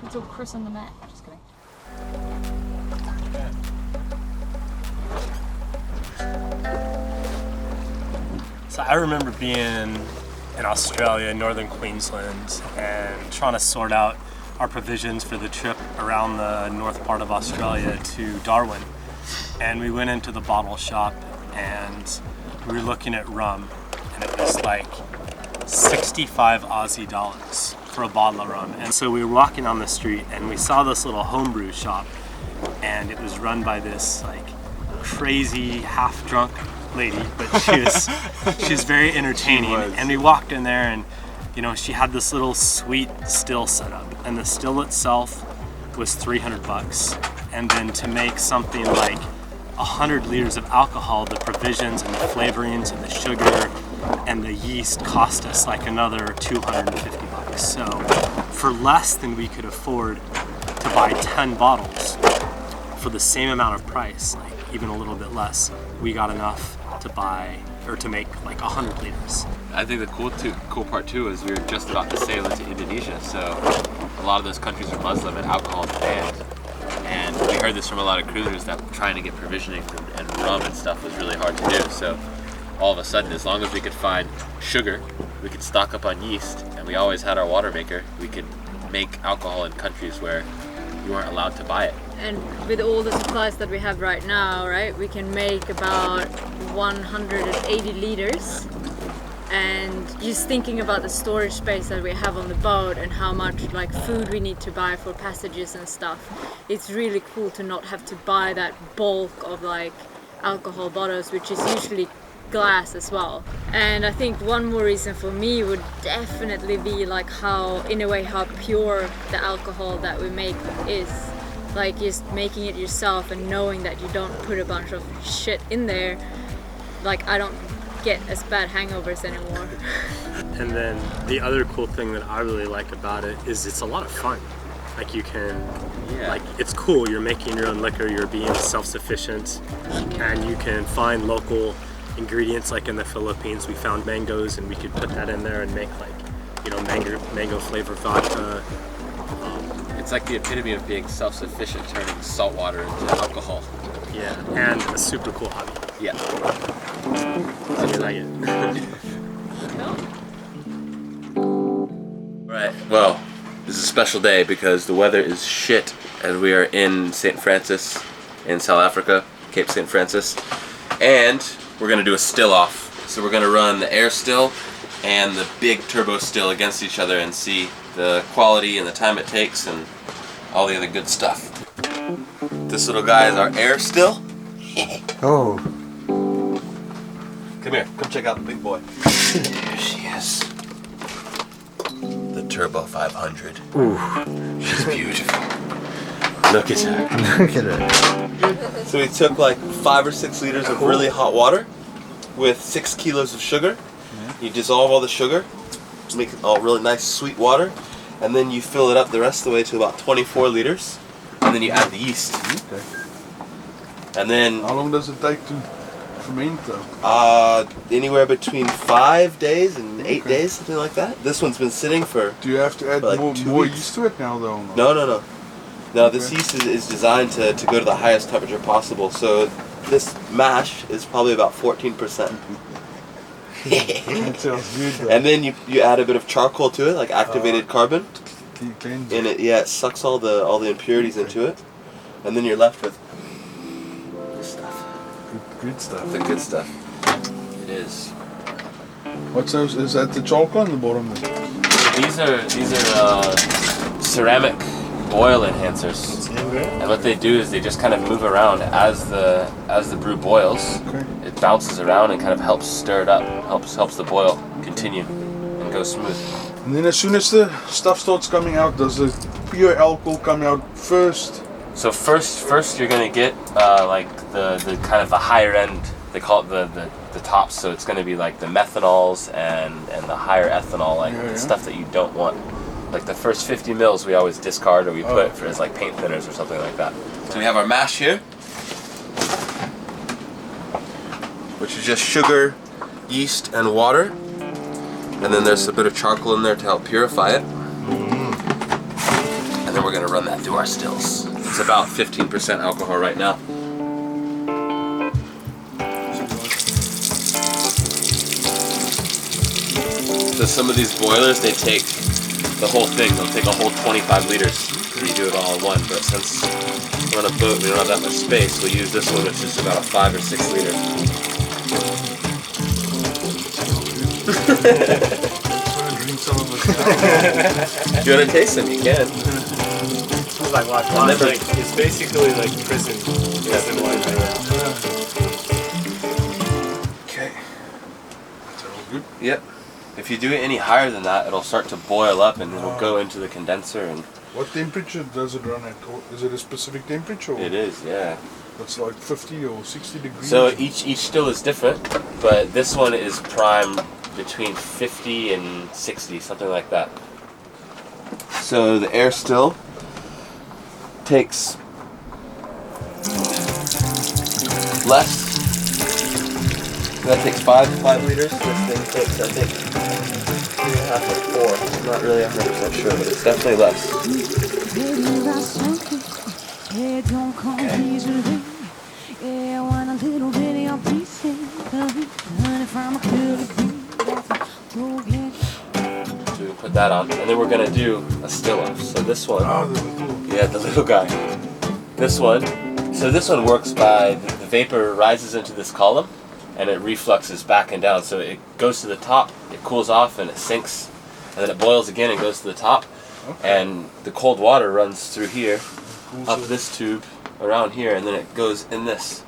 It's all Chris on the mat. Just kidding. So I remember being in Australia, northern Queensland, and trying to sort out our provisions for the trip around the north part of Australia to Darwin. And we went into the bottle shop and we were looking at rum, and it was like 65 Aussie dollars for a bottle of rum. And so we were walking on the street and we saw this little homebrew shop, and it was run by this like crazy half-drunk lady, but she was very entertaining. And we walked in there, and you know, she had this little sweet still set up, and the still itself was $300. And then to make something like 100 liters of alcohol, the provisions and the flavorings and the sugar and the yeast cost us like another $250. So for less than we could afford to buy 10 bottles for the same amount of price, like even a little bit less, we got enough to buy or to make like 100 liters. I think the cool part too is we were just about to sail into Indonesia, so a lot of those countries are Muslim and alcohol is banned. And we heard this from a lot of cruisers that trying to get provisioning and rum and stuff was really hard to do. So all of a sudden, as long as we could find sugar, we could stock up on yeast, and we always had our water maker, we could make alcohol in countries where you weren't allowed to buy it. And with all the supplies that we have right now, right, we can make about 180 liters. And just thinking about the storage space that we have on the boat and how much like food we need to buy for passages and stuff, it's really cool to not have to buy that bulk of like alcohol bottles, which is usually glass as well. And I think one more reason for me would definitely be like how, in a way, how pure the alcohol that we make is. Like just making it yourself and knowing that you don't put a bunch of shit in there. Like I don't get as bad hangovers anymore. And then the other cool thing that I really like about it is it's a lot of fun. Like you can, like it's cool, you're making your own liquor, you're being self-sufficient, and you can find local ingredients. Like in the Philippines, we found mangoes and we could put that in there and make like, you know, mango flavored vodka. It's like the epitome of being self-sufficient, turning salt water into alcohol. Yeah, and a super cool hobby. Yeah. I like it. Right. Well, this is a special day because the weather is shit, and we are in St. Francis in South Africa, Cape St. Francis, and we're gonna do a still off. So we're gonna run the air still and the big turbo still against each other and see the quality and the time it takes and all the other good stuff. This little guy is our air still. Oh. Come here, come check out the big boy. Here she is. The Turbo 500. Ooh. She's beautiful. Look at her. Look at her. So we took like 5 or 6 liters of really hot water with 6 kilos of sugar. You dissolve all the sugar, make it all really nice sweet water, and then you fill it up the rest of the way to about 24 liters, and then you add the yeast. Okay. And then How long does it take to ferment though? Anywhere between 5 days and 8 Okay. days, something like that. This one's been sitting for Do you have to add like more 2 weeks. yeast to it now though? No. No, this Okay. yeast is designed to go to the highest temperature possible. So this mash is probably about 14%. That sounds good though. And then you add a bit of charcoal to it, like activated carbon. Can you cleanse And it sucks all the impurities into it. And then you're left with this stuff. Good stuff. The good stuff. It is. What's those? Is that the charcoal on the bottom there? These are ceramic oil enhancers. And what they do is they just kind of move around as the brew boils. Okay. It bounces around and kind of helps stir it up, helps the boil continue and go smooth. And then as soon as the stuff starts coming out, does the pure alcohol come out first? So first you're gonna get like the kind of the higher end. They call it the tops. So it's gonna be like the methanols and the higher ethanol, like Yeah, yeah. the stuff that you don't want. Like the first 50 mils we always discard or we put for as like paint thinners or something like that. So we have our mash here, which is just sugar, yeast, and water. And then there's a bit of charcoal in there to help purify it. And then we're we're gonna run that through our stills. It's about 15% alcohol right now. So some of these boilers, they take the whole thing. They'll take a whole 25 liters. So you do it all in one. But since we're on a boat, we don't have that much space, we'll use this one, which is about a 5 or 6 liter. If you want to taste them, you can. It's like wine. It's basically like prison wine. Okay. That's all good. Yep. If you do it any higher than that, it'll start to boil up and it'll go into the condenser. And What temperature does it run at? Or is it a specific temperature? Or it is, yeah. It's like 50 or 60 degrees. So each still is different, but this one is prime between 50 and 60, something like that. So the air still takes less. That takes 5 liters. This thing takes, I think, 3.5 or 4. I'm not really 100% sure, but it's definitely less. So we put that on, and then we're gonna do a still off. So this one, the little guy. This one. So this one works by the vapor rises into this column, and it refluxes back and down. So it goes to the top, it cools off, and it sinks, and then it boils again and goes to the top. Okay. And the cold water runs through here, up this tube, around here, and then it goes in this.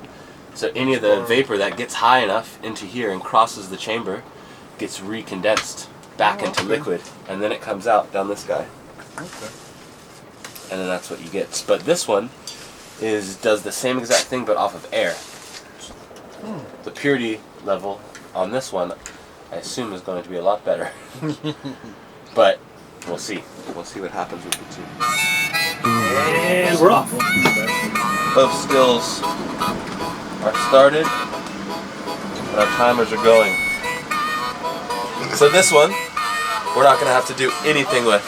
So any of the vapor that gets high enough into here and crosses the chamber gets recondensed back into liquid, and then it comes out down this guy. Okay. And then that's what you get. But this one does the same exact thing but off of air. The purity level on this one, I assume, is going to be a lot better. But we'll see. We'll see what happens with the two. And we're off. Both stills are started, and our timers are going. So this one, we're not going to have to do anything with.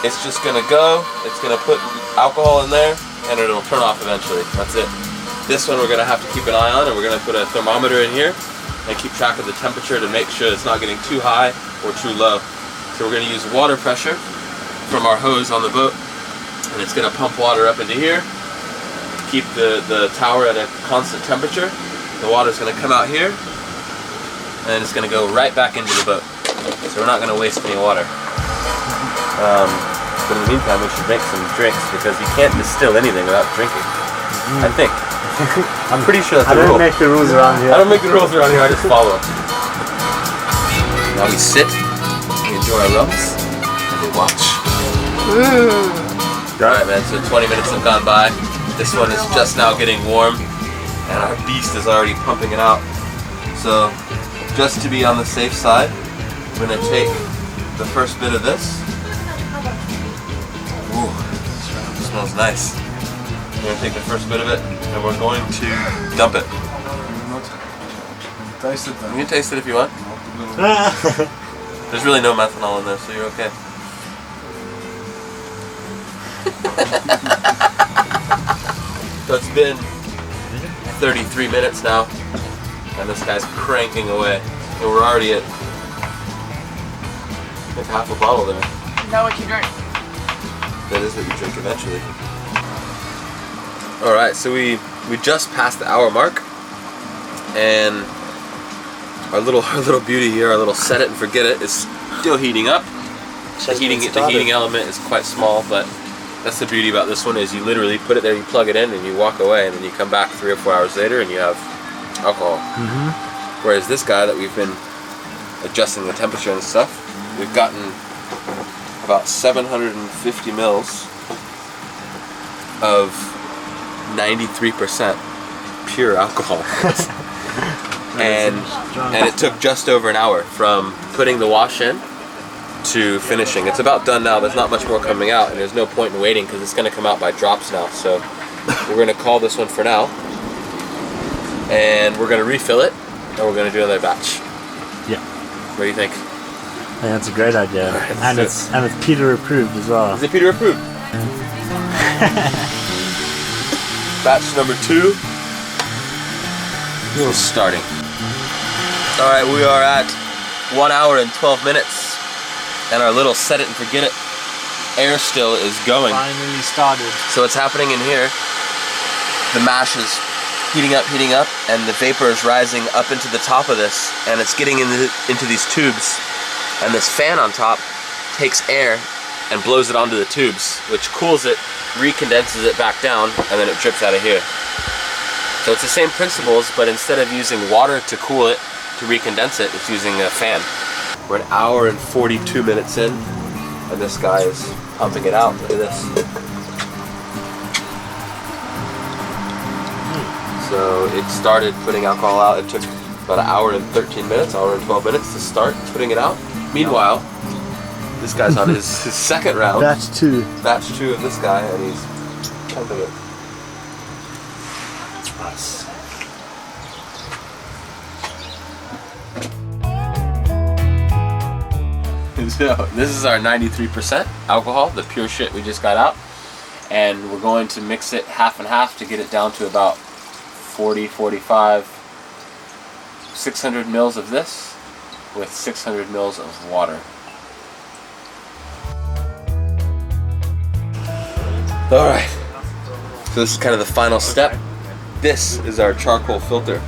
It's just going to go, it's going to put alcohol in there, and it'll turn off eventually. That's it. This one we're going to have to keep an eye on, and we're going to put a thermometer in here and keep track of the temperature to make sure it's not getting too high or too low. So we're going to use water pressure from our hose on the boat, and it's going to pump water up into here, keep the tower at a constant temperature. The water's going to come out here, and it's going to go right back into the boat. So we're not going to waste any water. But in the meantime, we should make some drinks, because you can't distill anything without drinking. I think. I'm pretty sure that's the rule. I don't make the rules around here. I don't make the rules around here, I just follow them. Now we sit, we enjoy our rums, and we watch. Alright man, so 20 minutes have gone by. This one is just now getting warm, and our beast is already pumping it out. So, just to be on the safe side, I'm going to take the first bit of this. Ooh, it smells nice. I'm going to take the first bit of it, and we're going to dump it. Taste it then. You can taste it if you want. There's really no methanol in there, so you're okay. So it's been 33 minutes now, and this guy's cranking away. And we're already at like half a bottle there. Is that what you drink? That is what you drink eventually. Alright, so we just passed the hour mark, and our little beauty here, our little set it and forget it, is still heating up. The heating element is quite small, but that's the beauty about this one, is you literally put it there, you plug it in, and you walk away, and then you come back 3 or 4 hours later and you have alcohol. Whereas this guy that we've been adjusting the temperature and stuff, we've gotten about 750 mils of 93% pure alcohol. and it took just over an hour from putting the wash in to finishing. It's about done now. There's not much more coming out, and there's no point in waiting because it's going to come out by drops now. So we're going to call this one for now, and we're going to refill it, and we're going to do another batch. Yeah. What do you think? I think that's a great idea. Right, and it's Peter approved as well. Is it Peter approved? Batch number 2 is starting. Alright, we are at 1 hour and 12 minutes, and our little set it and forget it air still is going. Finally started. So what's happening in here, the mash is heating up, and the vapor is rising up into the top of this, and it's getting into these tubes, and this fan on top takes air and blows it onto the tubes, which cools it, recondenses it back down, and then it drips out of here. So it's the same principles, but instead of using water to cool it, to recondense it, it's using a fan. We're an hour and 42 minutes in, and this guy is pumping it out. Look at this. So it started putting alcohol out. It took about an hour and 13 minutes, hour and 12 minutes to start putting it out. Meanwhile, this guy's on his second round. Batch 2. Batch 2 of this guy, and he's pumping it. Nice. So this is our 93% alcohol, the pure shit we just got out, and we're going to mix it half and half to get it down to about 40, 45, 600 mils of this with 600 mils of water. Alright, so this is kind of the final step. This is our charcoal filter.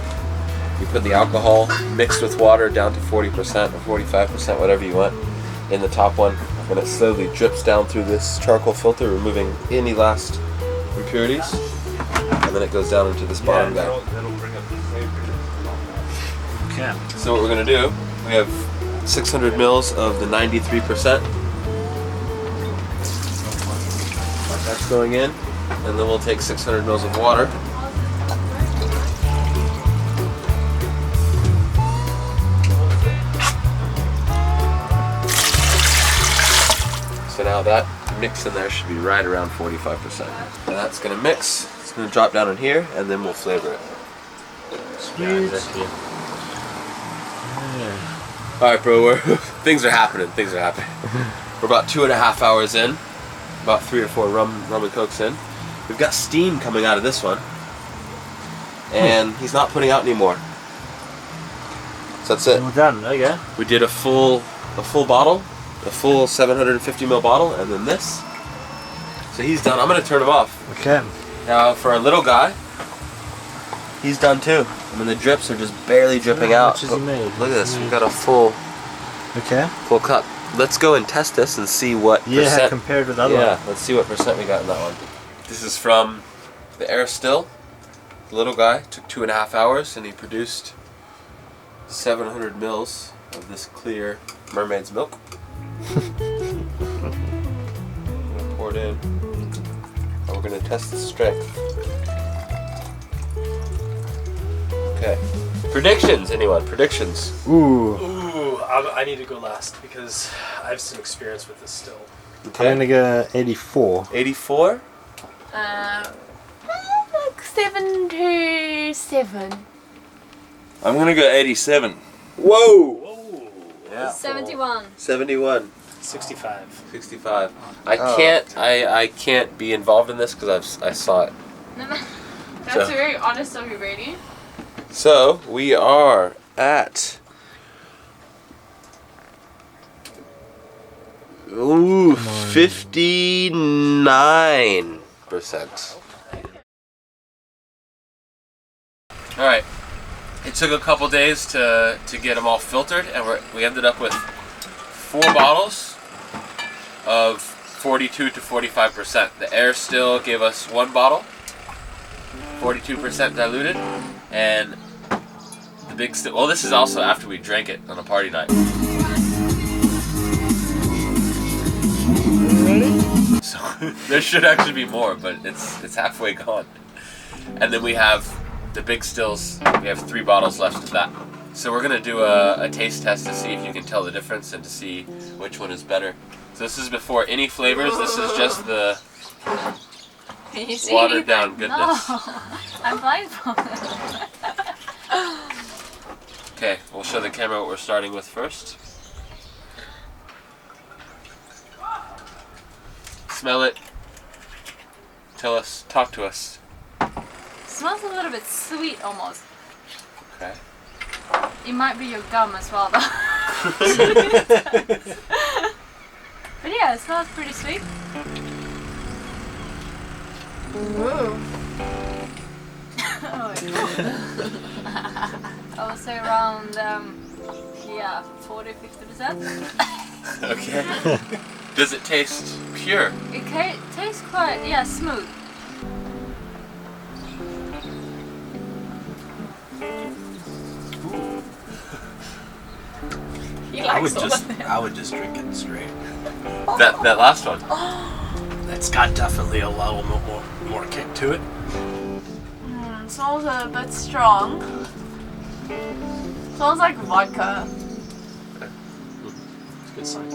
You put the alcohol mixed with water down to 40% or 45%, whatever you want, in the top one, and it slowly drips down through this charcoal filter, removing any last impurities, and then it goes down into this bottom guy. Okay. So what we're going to do, we have 600 mils of the 93%. That's going in, and then we'll take 600 mils of water. So now that mix in there should be right around 45%. And that's going to mix. It's going to drop down in here, and then we'll flavor it. Sweet. Alright, bro, things are happening. We're about 2.5 hours in. About 3 or 4 rum and cokes in. We've got steam coming out of this one, and he's not putting out anymore. So that's it. We're done. Okay. We did a full bottle, a full 750 ml bottle, and then this. So he's done. I'm gonna turn him off. Okay. Now for our little guy, he's done too. I mean the drips are just barely dripping How out. much has he made? Look at this. We've got a full cup. Let's go and test this and see what percent. Compared to the other Yeah, one. let's see what percent we got in that one. This is from the air still. The little guy took 2.5 hours, and he produced 700 mils of this clear mermaid's milk. I'm gonna pour it in, and we're gonna test the strength. Okay. Predictions, anyone? Predictions? Ooh. Ooh, I need to go last because I have some experience with this still. Okay. I'm gonna go 84. 84? Like 77. I'm gonna go 87. Whoa! Whoa. Yeah. 71. 71. 65. 65. I can't be involved in this because I saw it. That's So- very honest of you, Brady. So we are at 59%. All right. It took a couple days to get them all filtered, and we ended up with 4 bottles of 42 to 45%. The air still gave us 1 bottle, 42% diluted, and the big still. Well, this is also after we drank it on a party night. So there should actually be more, but it's halfway gone. And then we have the big stills. We have 3 bottles left of that. So we're gonna do a taste test to see if you can tell the difference and to see which one is better. So this is before any flavors. This is just the Can you see watered down goodness. No, I'm blindfolded. Okay, we'll show the camera what we're starting with first. Smell it. talk to us. Smells a little bit sweet almost. Okay. It might be your gum as well though. But yeah, it smells pretty sweet. Ooh. I would say around 40-50%. Okay. Does it taste pure? It tastes quite smooth. He likes all of it. I would just drink it straight. That last one. It's got definitely a little more kick to it. Smells a bit strong. Smells like vodka. It's a good sign.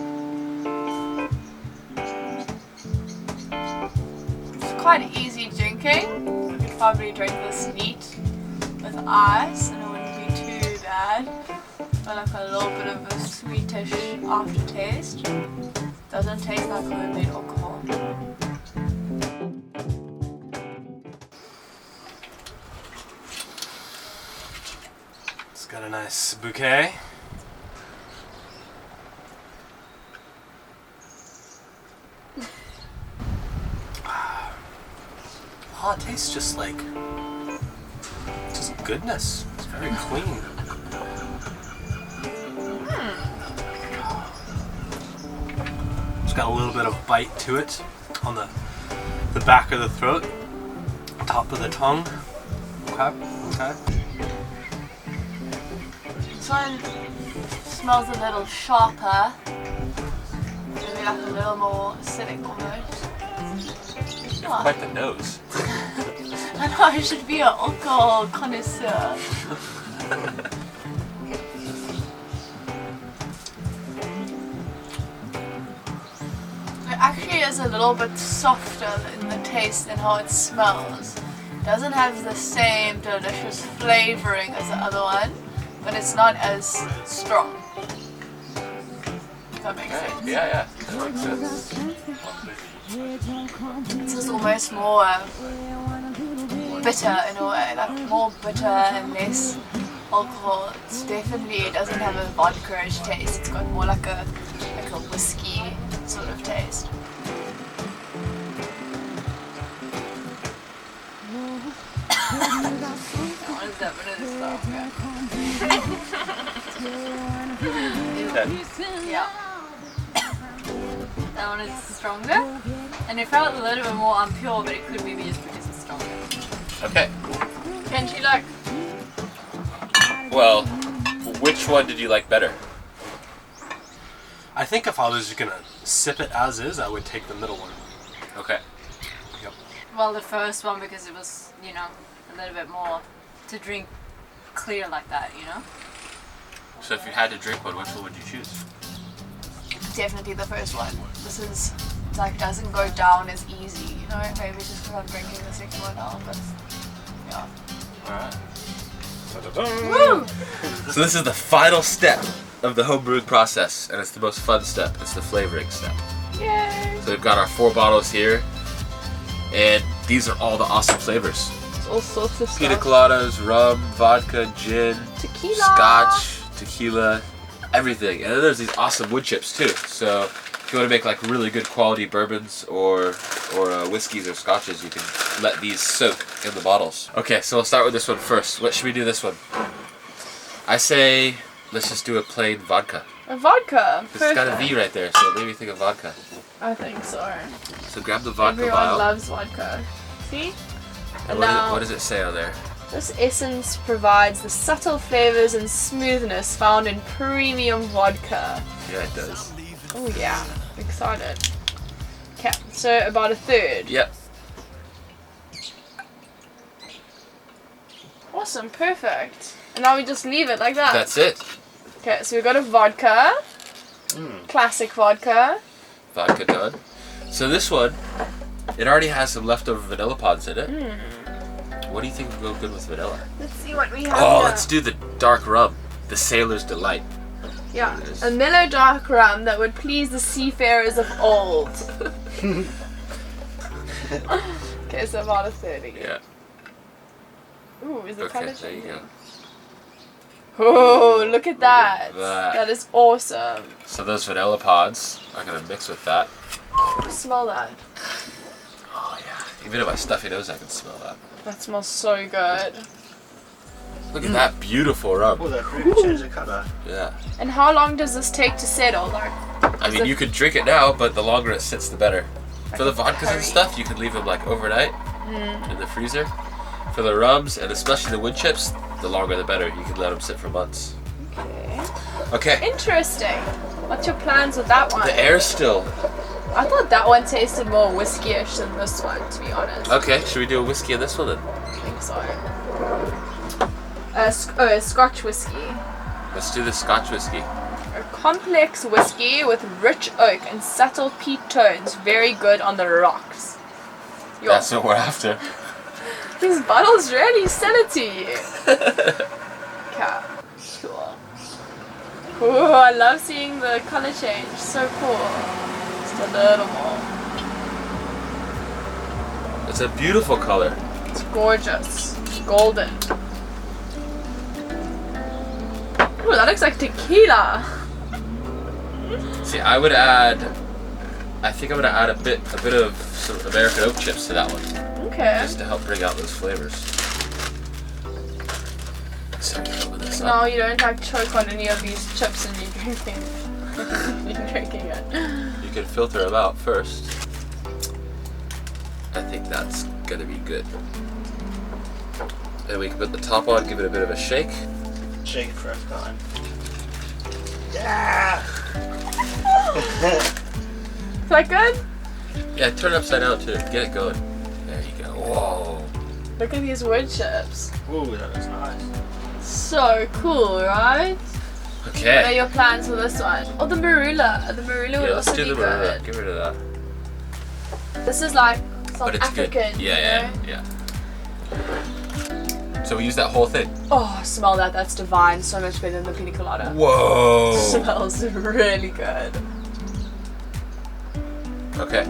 It's quite easy drinking. You could probably drink this neat with ice and it wouldn't be too bad. But like a little bit of a sweetish aftertaste. Doesn't taste like homemade alcohol. It's got a nice bouquet. Oh, it tastes just goodness. It's very clean. It's got a little bit of bite to it on the back of the throat, top of the tongue. Okay. This one smells a little sharper. Maybe like a little more acidic almost. You have quite the nose. I know I should be an alcohol connoisseur. It actually is a little bit softer in the taste than how it smells. It doesn't have the same delicious flavoring as the other one, but it's not as strong. If that makes sense. Yeah. That makes sense. It's just almost more bitter in a way, like more bitter and less alcohol. It doesn't have a vodka-ish taste. It's got more like a whiskey sort of taste. What is that? What is this stuff? Yeah. That one is stronger, and it felt a little bit more unpure, but it could be just because it's stronger. Okay. And she like. Well, which one did you like better? I think if I was just gonna sip it as is, I would take the middle one. Okay. Yep. Well, the first one because it was, a little bit more to drink clear like that, So if you had to drink one, which one would you choose? Definitely the first one. This is doesn't go down as easy, Maybe just because I'm drinking the second one now, but yeah. Alright. So this is the final step of the homebrewing process, and it's the most fun step. It's the flavoring step. Yay! So we've got our 4 bottles here, and these are all the awesome flavors. It's all sorts of Pina stuff. coladas, rum, vodka, gin, Tequila. scotch, tequila, everything. And then there's these awesome wood chips too. So if you want to make like really good quality bourbons or whiskeys or scotches, you can let these soak in the bottles. Okay, so we'll start with this one first. What should we do this one? I say let's just do a plain vodka. A vodka. It's got a V right there, so it made me think of vodka. I think so. So grab the vodka Everyone vial. loves vodka. See? And now- what does it say on there? This essence provides the subtle flavors and smoothness found in premium vodka. Yeah, it does. Oh yeah, excited. Okay, so about a third. Yep. Awesome, perfect. And now we just leave it like that. That's it. Okay, so we've got a vodka. Classic vodka. Vodka done. So this one, it already has some leftover vanilla pods in it. What do you think would go good with vanilla? Let's see what we have Oh, here. let's do the dark rum. The Sailor's Delight. Yeah, There it is. a mellow dark rum that would please the seafarers of old. Okay, so about a 30. Yeah. Ooh, is the Okay, color there you changing? go. Oh, look at that. that. That is awesome. So those vanilla pods are gonna mix with that. Smell that. Oh yeah. Even in my stuffy nose, I can smell that. That smells so good. Look at that beautiful rum. Oh, that really changed the color. Yeah. And how long does this take to settle? Like, I mean, you could drink it now, but the longer it sits, the better. For the vodkas curry. and stuff, you could leave them like overnight in the freezer. For the rums, and especially the wood chips, the longer the better. You could let them sit for months. okay. Okay. Interesting. What's your plans with that one? The air still. I thought that one tasted more whiskey-ish than this one, to be honest. Okay, should we do a whiskey in this one then? I think so. A Scotch whiskey. Let's do the Scotch whiskey. A complex whiskey with rich oak and subtle peat tones, very good on the rocks. Yo, That's what we're after. these bottles really sell it to you. Okay, cool. Ooh, I love seeing the color change. So cool. Just a little more. It's a beautiful color. It's gorgeous. Golden. Ooh, that looks like tequila. See, I would add. I think I'm gonna add a bit of some American oak chips to that one, Okay. just to help bring out those flavors. So open this No, up. you don't like choke on any of these chips and you're drinking. You're drinking it. You can filter them out first. I think that's gonna be good. And we can put the top on, give it a bit of a shake. Shake it first time. Yeah! Is that good? Yeah, turn it upside down too. Get it going. There you go. Whoa. Look at these wood chips. Ooh, that looks nice. So cool, right? What are Okay. your plans for this one? Oh, the marula. The marula Yeah, would let's also do be the marula. good. Get rid of that. This is like South But it's African. good. you Yeah, know? yeah. So we use that whole thing. Oh, smell that. That's divine. So much better than the pina colada. Whoa. Smells really good. Okay.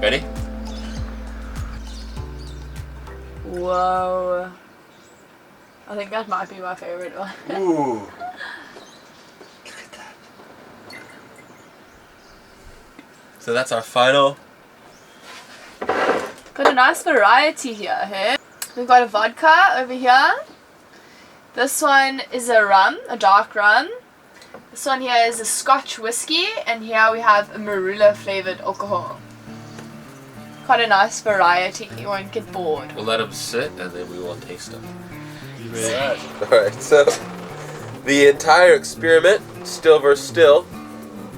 Ready? Whoa. I think that might be my favorite one. Ooh. So that's our final. Got a nice variety here, hey? We've got a vodka over here. This one is a rum, a dark rum. This one here is a Scotch whiskey, and here we have a marula flavored alcohol. Quite a nice variety, you won't get bored. We'll let them sit and then we will taste them. Alright, so the entire experiment, still versus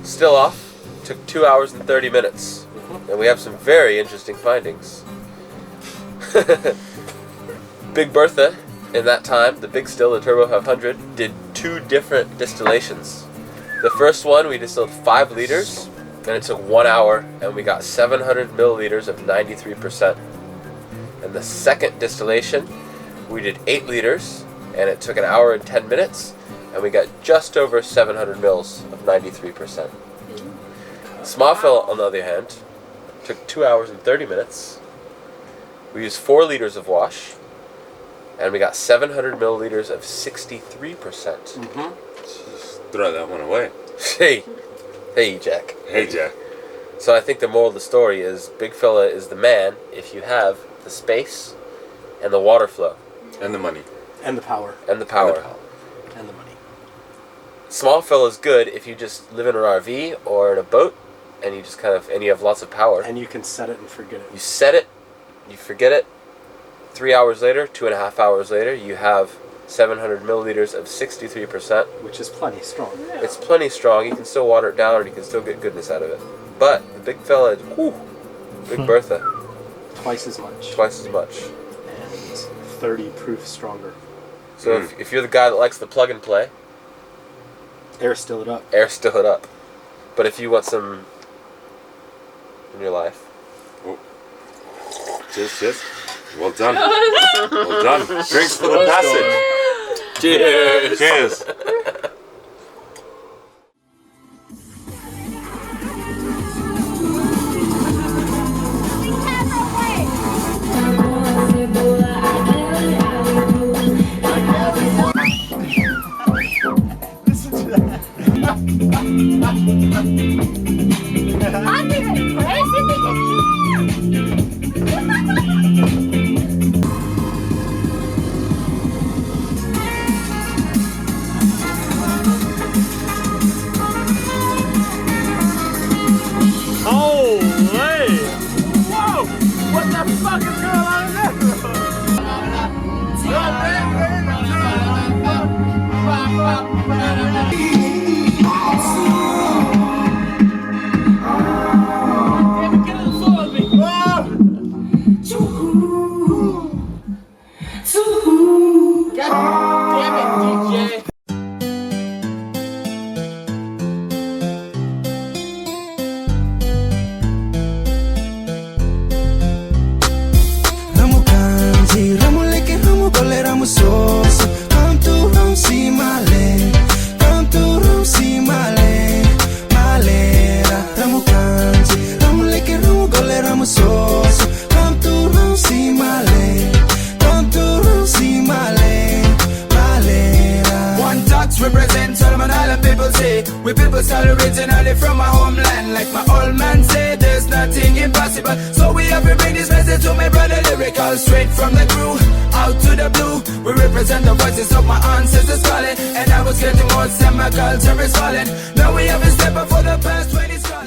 still off, took 2 hours and 30 minutes. And we have some very interesting findings. Big Bertha, in that time, the big still, the Turbo 500, did 2 different distillations. The first one, we distilled 5 liters, and it took 1 hour, and we got 700 milliliters of 93%. And the second distillation, we did 8 liters, and it took 1 hour and 10 minutes, and we got just over 700 mils of 93%. Smallfill, on the other hand, took 2 hours and 30 minutes. We used 4 liters of wash, and we got 700 milliliters of 63%. Just throw that one away. Hey, Jack. Hey, Jack. So I think the moral of the story is Big Fella is the man if you have the space and the water flow And the money. And the power. and the power. And the money. Small Fella is good if you just live in an RV or in a boat and you just and you have lots of power. And you can set it and forget it. You set it, you forget it. 3 hours later, 2.5 hours later, you have 700 milliliters of 63%. Which is plenty strong. It's plenty strong. You can still water it down, and you can still get goodness out of it. But the Big Fella, Big Bertha, Twice as much. twice as much. And 30 proof stronger. So if you're the guy that likes the plug and play, Air still it up. air still it up. But if you want some in your life, Cheers. Well done. Well done. Drinks for the passage. cheers. Cheers. Represent Solomon Island people say we people start originally from my homeland. Like my old man said, there's nothing impossible. So we have to bring this message to my brother lyrical. Straight from the crew, out to the blue. We represent the voices of my ancestors calling. And I was getting more and my culture is falling. Now we have a step up for the past 20 scholars.